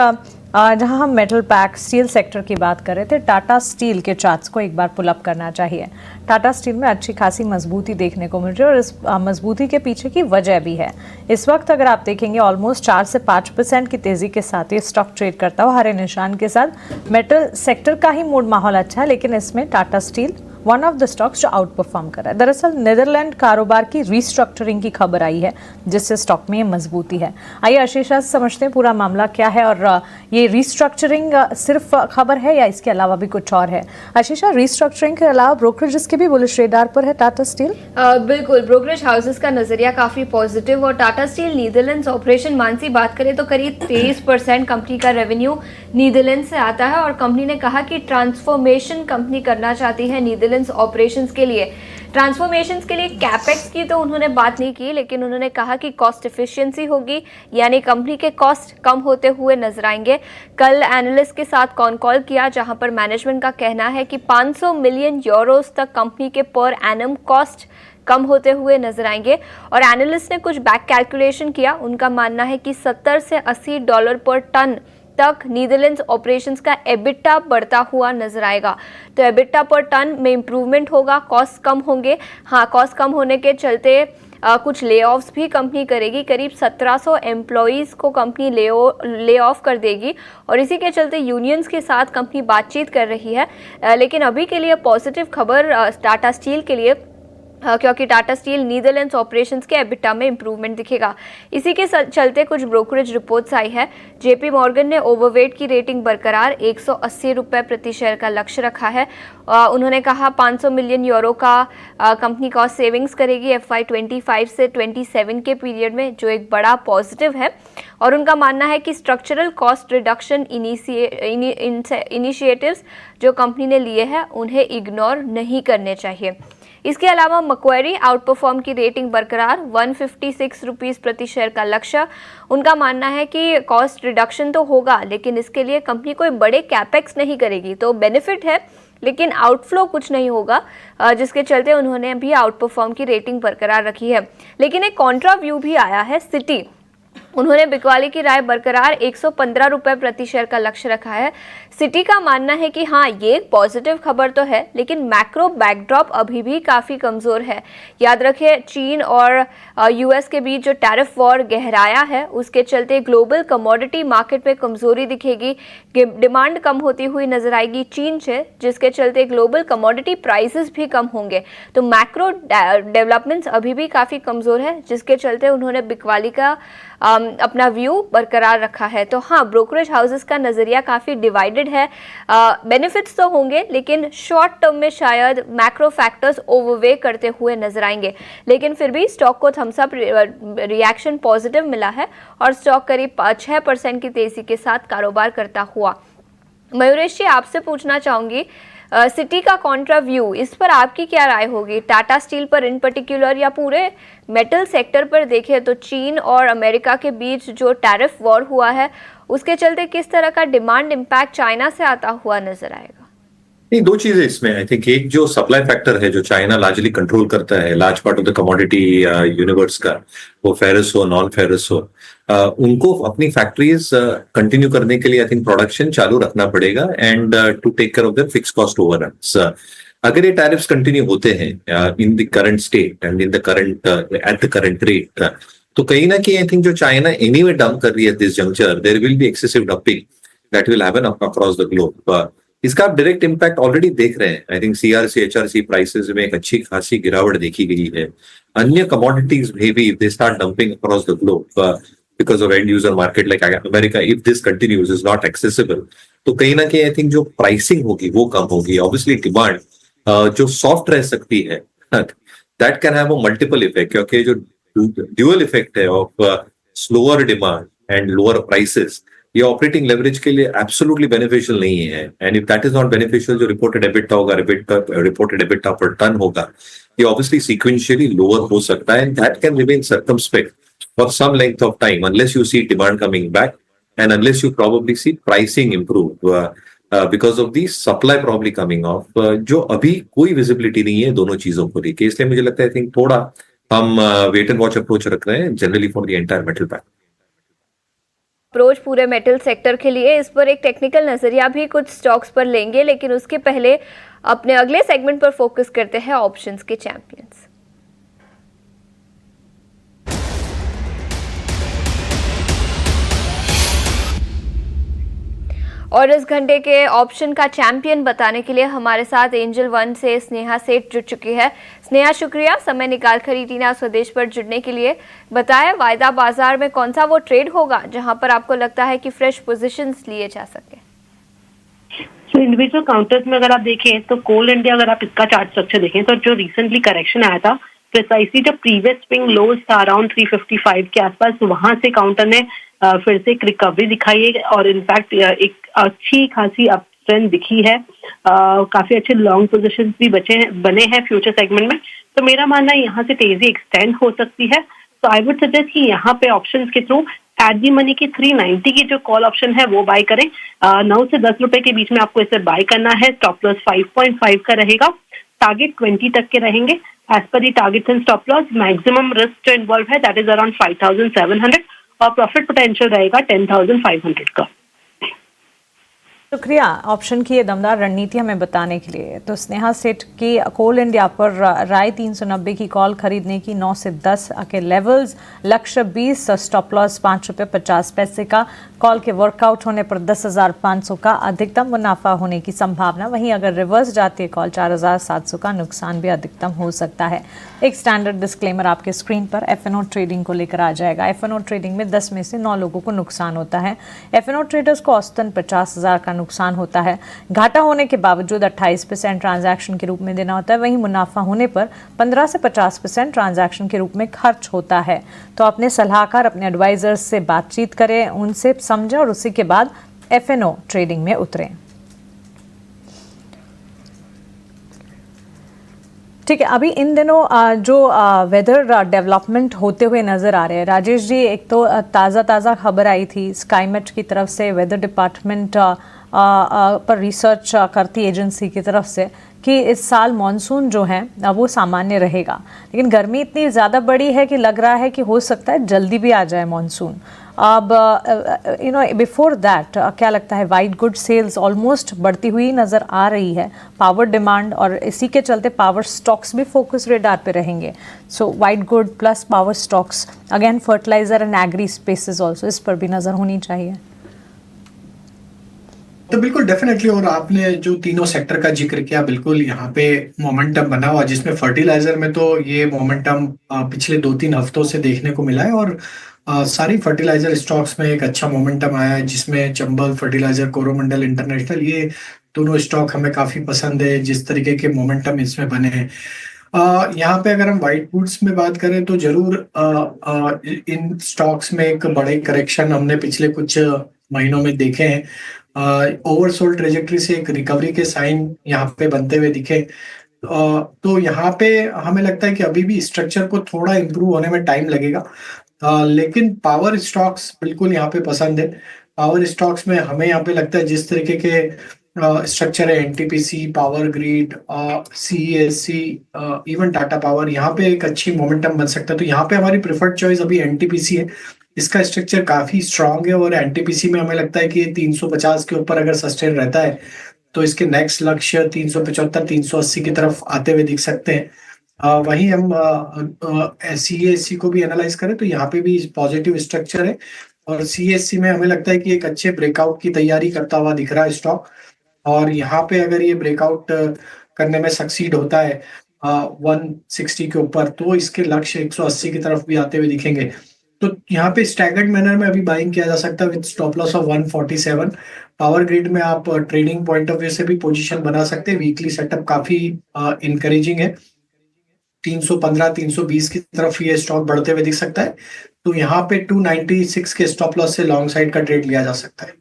जहां हम मेटल पैक स्टील सेक्टर की बात कर रहे थे, टाटा स्टील के चार्ट्स को एक बार पुल अप करना चाहिए। टाटा स्टील में अच्छी खासी मजबूती देखने को मिल रही है और इस मजबूती के पीछे की वजह भी है। इस वक्त अगर आप देखेंगे ऑलमोस्ट 4 से 5% की तेज़ी के साथ ये स्टॉक ट्रेड करता हुआ हरे निशान के साथ। मेटल सेक्टर का ही मूड माहौल अच्छा है, लेकिन इसमें Tata steel one of the stocks जो आउट परफॉर्म कर रहा है। दरअसल नीदरलैंड कारोबार की रीस्ट्रक्चरिंग की खबर आई है जिससे स्टॉक में ये मजबूती है। आइए आशीषा से समझते हैं पूरा मामला क्या है और ये रीस्ट्रक्चरिंग सिर्फ खबर है या इसके अलावा भी कुछ और है। आशीषा, रीस्ट्रक्चरिंग के अलावा ब्रोकरेजेस के भी बुलिश रेडार पर है टाटा स्टील? बिल्कुल, ब्रोकरेज हाउसेस का नजरिया काफी पॉजिटिव और Tata steel Netherlands operation Mansi बात करें तो करीब 23% कंपनी का रेवेन्यू नीदरलैंड से आता है और कंपनी ने कहा कि ट्रांसफॉर्मेशन कंपनी करना चाहती है नीदरलैंड्स ऑपरेशंस के लिए। ट्रांसफॉर्मेशंस के लिए कैपेक्स की तो उन्होंने बात नहीं की, लेकिन उन्होंने कहा कि कॉस्ट एफिशिएंसी होगी, यानी कंपनी के कॉस्ट कम होते हुए नजर आएंगे। कल एनालिस्ट के साथ कॉल किया जहां पर मैनेजमेंट का कहना है कि 500 मिलियन यूरोस तक कंपनी के पर एनम कॉस्ट कम होते हुए नजर आएंगे और एनालिस्ट ने कुछ बैक कैलकुलेशन किया। उनका मानना है कि $70 से $80 पर टन तक नीदरलैंड्स ऑपरेशंस का एबिटा बढ़ता हुआ नजर आएगा। तो एबिटा पर टन में इंप्रूवमेंट होगा, कॉस्ट कम होंगे। हाँ, कॉस्ट कम होने के चलते कुछ ले ऑफ्स भी कंपनी करेगी। करीब 1700 एम्प्लॉयज़ को कंपनी ले ऑफ कर देगी और इसी के चलते यूनियंस के साथ कंपनी बातचीत कर रही है। लेकिन अभी के लिए पॉजिटिव खबर टाटा स्टील के लिए, क्योंकि टाटा स्टील नीदरलैंड्स ऑपरेशंस के एबिटा में इंप्रूवमेंट दिखेगा। इसी के चलते कुछ ब्रोकरेज रिपोर्ट्स आई है। जेपी मॉर्गन ने ओवरवेट की रेटिंग बरकरार, ₹180 प्रति शेयर का लक्ष्य रखा है। उन्होंने कहा 500 मिलियन यूरो का कंपनी कॉस्ट सेविंग्स करेगी FY25 से 27 के पीरियड में, जो एक बड़ा पॉजिटिव है। और उनका मानना है कि स्ट्रक्चरल कॉस्ट रिडक्शन इनिशिएटिव्स जो कंपनी ने लिए हैं उन्हें इग्नोर नहीं करने चाहिए। इसके अलावा मक्वारी आउट परफॉर्म की रेटिंग बरकरार, ₹156 प्रति शेयर का लक्ष्य। उनका मानना है कि कॉस्ट रिडक्शन तो होगा, लेकिन इसके लिए कंपनी कोई बड़े कैपेक्स नहीं करेगी, तो बेनिफिट है लेकिन आउटफ्लो कुछ नहीं होगा, जिसके चलते उन्होंने भी आउट परफॉर्म की रेटिंग बरकरार रखी है। लेकिन एक कॉन्ट्रा व्यू भी आया है। सिटी, उन्होंने बिकवाली की राय बरकरार ₹115 प्रति शेयर का लक्ष्य रखा है। सिटी का मानना है कि हाँ, ये एक पॉजिटिव खबर तो है, लेकिन मैक्रो बैकड्रॉप अभी भी काफ़ी कमज़ोर है। याद रखें, चीन और यूएस के बीच जो टैरिफ वॉर गहराया है, उसके चलते ग्लोबल कमोडिटी मार्केट में कमज़ोरी दिखेगी। डिमांड कम होती हुई नजर आएगी चीन से, जिसके चलते ग्लोबल कमोडिटी प्राइसेस भी कम होंगे। तो मैक्रो डेवलपमेंट्स अभी भी काफ़ी कमज़ोर है, जिसके चलते उन्होंने बिकवाली का अपना व्यू बरकरार रखा है। तो हाँ, ब्रोकरेज हाउसेस का नज़रिया काफ़ी डिवाइडेड है। बेनिफिट्स तो होंगे, लेकिन शॉर्ट टर्म में शायद मैक्रो फैक्टर्स ओवरवे करते हुए नजर आएंगे। लेकिन फिर भी स्टॉक को थम्स अप रिएक्शन पॉजिटिव मिला है और स्टॉक करीब 6% की तेजी के साथ कारोबार करता हुआ। मयूरेश जी, आपसे पूछना चाहूँगी, सिटी का कॉन्ट्रा व्यू, इस पर आपकी क्या राय होगी? टाटा स्टील पर इन पर्टिकुलर या पूरे मेटल सेक्टर पर देखें तो चीन और अमेरिका के बीच जो टैरिफ वॉर हुआ है, उसके चलते किस तरह का डिमांड इम्पैक्ट चाइना से आता हुआ नजर आएगा? नहीं, दो चीजें इसमें। आई थिंक एक जो सप्लाई फैक्टर है जो चाइना लार्जली कंट्रोल करता है, large part of the commodity universe का, वो फेरस हो नॉन फेरस हो, उनको अपनी फैक्ट्रीज कंटिन्यू करने के लिए आई थिंक प्रोडक्शन चालू रखना पड़ेगा and to take care of the fix cost overruns. अगर ये टैरिफ्स कंटिन्यू होते हैं in the current state and in the current at the current rate, तो कहीं ना कहीं आई थिंक जो चाइना एनीवे डाउन कर रही है this juncture, there will be excessive dumping that will happen across the globe. इसका आप डायरेक्ट इम्पैक्ट ऑलरेडी देख रहे हैं। I think CRC HRC prices में एक अच्छी खासी गिरावट देखी गई है। अन्य कमोडिटीज में भी they start dumping across the globe because of and user market like America, if this continues is not accessible, तो कहीं ना कहीं आई थिंक जो प्राइसिंग होगी वो कम होगी। ऑब्वियसली डिमांड जो सॉफ्ट रह सकती है that can have a multiple effect, क्योंकि जो ड्यूअल इफेक्ट है of slower demand and lower prices, ये ऑपरेटिंग लेवरेज के लिए एब्सोल्युटली बेनिफिशियल नहीं है। And if that is not beneficial, जो रिपोर्टेड एबिटा होगा, रिपोर्टेड एबिटा पर टन होगा, ये ऑब्वियसली सीक्वेंशियली लोअर हो सकता है, and that can remain circumspect for some length of time unless you see demand coming back and unless you probably see pricing improve because of the supply probably coming off, जो अभी कोई visibility नहीं है दोनों चीजों को लेके। इसलिए मुझे लगता है आई थिंक थोड़ा हम वेट एंड वॉच अप्रोच रख रहे हैं generally for the entire metal pack approach पूरे मेटल सेक्टर के लिए। इस पर एक टेक्निकल नजरिया भी कुछ स्टॉक्स पर लेंगे, लेकिन उसके पहले अपने अगले सेगमेंट पर फोकस करते हैं ऑप्शंस के चैंपियंस। और इस घंटे के ऑप्शन का चैंपियन बताने के लिए हमारे साथ एंजल वन से स्नेहा सेठ जुड़ चुकी है। स्नेहा, शुक्रिया समय निकाल कर ईटीना स्वदेश पर जुड़ने के लिए। बताएं वायदा बाजार में कौन सा वो ट्रेड होगा जहां पर आपको लगता है कि फ्रेश पोजीशंस लिए जा सके? तो इंडिविजुअल काउंटर्स में अगर आप देखें तो कोल इंडिया, अगर आप इसका चार्ट स्ट्रक्चर देखें तो जो रिसेंटली करेक्शन आया था, प्रिसाइसली जब प्रीवियस स्विंग लोज था अराउंड 355 के आसपास, वहां से काउंटर ने फिर से एक रिकवरी दिखाई है और इनफैक्ट एक अच्छी खासी अप ट्रेंड दिखी है। काफी अच्छे लॉन्ग पोजीशंस भी बने हैं फ्यूचर सेगमेंट में। तो मेरा मानना है यहाँ से तेजी एक्सटेंड हो सकती है। तो आई वुड सजेस्ट कि यहाँ पे ऑप्शंस के थ्रू एट दी मनी की 390 की जो कॉल ऑप्शन है वो बाय करें। 9 से 10 रुपए के बीच में आपको इसे बाय करना है। स्टॉप लॉस 5.5 का रहेगा, टारगेट 20 तक के रहेंगे। As per the target and stop loss maximum risk जो इन्वॉल्व है दैट इज अराउंड 5,700 और प्रॉफिट पोटेंशियल रहेगा 10,500 का। शुक्रिया ऑप्शन की ये दमदार रणनीति हमें बताने के लिए। तो स्नेहा सेठ की कोल इंडिया पर राय 390 की कॉल खरीदने की 9 से 10 के लेवल्स, लक्ष्य 20, स्टॉप लॉस 5 रुपये 50 पैसे का, कॉल के वर्कआउट होने पर 10,500 का अधिकतम मुनाफा होने की संभावना। वहीं अगर रिवर्स जाती है कॉल 4,700 का नुकसान भी अधिकतम हो सकता है। एक स्टैंडर्ड डिस्क्लेमर आपके स्क्रीन पर एफएनओ ट्रेडिंग को लेकर आ जाएगा। एफएनओ ट्रेडिंग में 10 में से 9 लोगों को नुकसान होता है। एफएनओ ट्रेडर्स को औसतन 50,000 का नुकसान होता है। घाटा होने के बावजूद 28% ट्रांजैक्शन के रूप में देना होता है। वहीं मुनाफा होने पर 15 से 50% ट्रांजैक्शन के रूप में खर्च होता है। तो अपने सलाहकार, अपने एडवाइजर्स से बातचीत करें, उनसे समझें और उसी के बाद एफएनओ ट्रेडिंग में उतरें। ठीक है, अभी इन दिनों जो वेदर डेवलपमेंट होते हुए नज़र आ रहे हैं राजेश जी, एक तो ताज़ा खबर आई थी स्काईमेट की तरफ से, वेदर डिपार्टमेंट पर रिसर्च करती एजेंसी की तरफ से, कि इस साल मानसून जो है वो सामान्य रहेगा, लेकिन गर्मी इतनी ज़्यादा बड़ी है कि लग रहा है कि हो सकता है जल्दी भी आ जाए मानसून। अब बिफोर दैट क्या लगता है, वाइट गुड सेल्स ऑलमोस्ट बढ़ती हुई नज़र आ रही है, पावर डिमांड, और इसी के चलते पावर स्टॉक्स भी फोकस रेडार पे रहेंगे। So white good plus power stocks, again fertiliser and agri spaces also, इस पर भी नज़र होनी चाहिए। तो बिल्कुल डेफिनेटली, और आपने जो तीनों सेक्टर का जिक्र किया, बिल्कुल यहाँ पे मोमेंटम बना हुआ, जिसमें फर्टिलाइजर में तो ये मोमेंटम पिछले 2-3 हफ्तों से देखने को मिला है, और सारी फर्टिलाइजर स्टॉक्स में एक अच्छा मोमेंटम आया है, जिसमें चंबल फर्टिलाइजर, कोरोमंडल इंटरनेशनल, ये दोनों स्टॉक हमें काफी पसंद है जिस तरीके के मोमेंटम इसमें बने हैं। यहाँ पे अगर हम वाइट गुड्स में बात करें तो जरूर इन स्टॉक्स में एक बड़े करेक्शन हमने पिछले कुछ महीनों में देखे हैं। ओवरसोल्ड ट्रेजेक्टरी से एक रिकवरी के साइन यहाँ पे बनते हुए दिखे। तो यहाँ पे हमें लगता है कि अभी भी स्ट्रक्चर को थोड़ा इम्प्रूव होने में टाइम लगेगा, लेकिन पावर स्टॉक्स बिल्कुल यहाँ पे पसंद है। पावर स्टॉक्स में हमें यहाँ पे लगता है जिस तरीके के स्ट्रक्चर है, NTPC, power grid, CESC, even Tata power, यहाँ पे एक अच्छी मोमेंटम बन सकता है। तो यहाँ पे हमारी प्रेफर्ड चॉइस अभी एनटीपीसी है। इसका स्ट्रक्चर काफी स्ट्रांग है और एनटीपीसी में हमें लगता है कि 350 के ऊपर अगर सस्टेन रहता है तो इसके नेक्स्ट लक्ष्य 375, 380 की तरफ आते हुए दिख सकते हैं। वहीं हम सीएससी को भी एनालाइज करें तो यहाँ पे भी पॉजिटिव स्ट्रक्चर है, और सीएससी में हमें लगता है कि एक अच्छे ब्रेकआउट की तैयारी करता हुआ दिख रहा है स्टॉक। और यहाँ पे अगर ये ब्रेकआउट करने में सक्सीड होता है 160 के ऊपर, तो इसके लक्ष्य 180 की तरफ भी आते हुए दिखेंगे। तो यहाँ पे स्टैगर्ड मैनर में अभी बाइंग किया जा सकता है with stop loss of 147। Power grid में आप ट्रेडिंग पॉइंट ऑफ व्यू से भी पोजीशन बना सकते हैं। वीकली सेटअप काफी इनकरेजिंग है। 315 320 की तरफ ये स्टॉक बढ़ते हुए दिख सकता है। तो यहाँ पे 296 के स्टॉप लॉस से लॉन्ग साइड का ट्रेड लिया जा सकता है।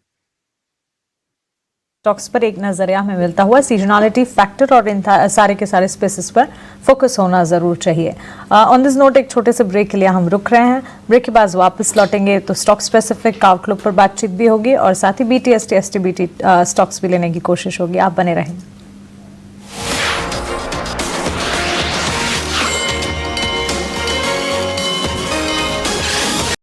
स्टॉक्स पर एक नजरिया हमें मिलता हुआ सीजनलिटी फैक्टर और इन सारे के सारे स्पेसेस पर फोकस होना जरूर चाहिए। ऑन दिस नोट एक छोटे से ब्रेक के लिए हम रुक रहे हैं। ब्रेक के बाद वापस लौटेंगे तो स्टॉक स्पेसिफिक आउटलुक पर बातचीत भी होगी और साथ ही BTST STBT स्टॉक्स भी लेने की कोशिश होगी। आप बने रहें।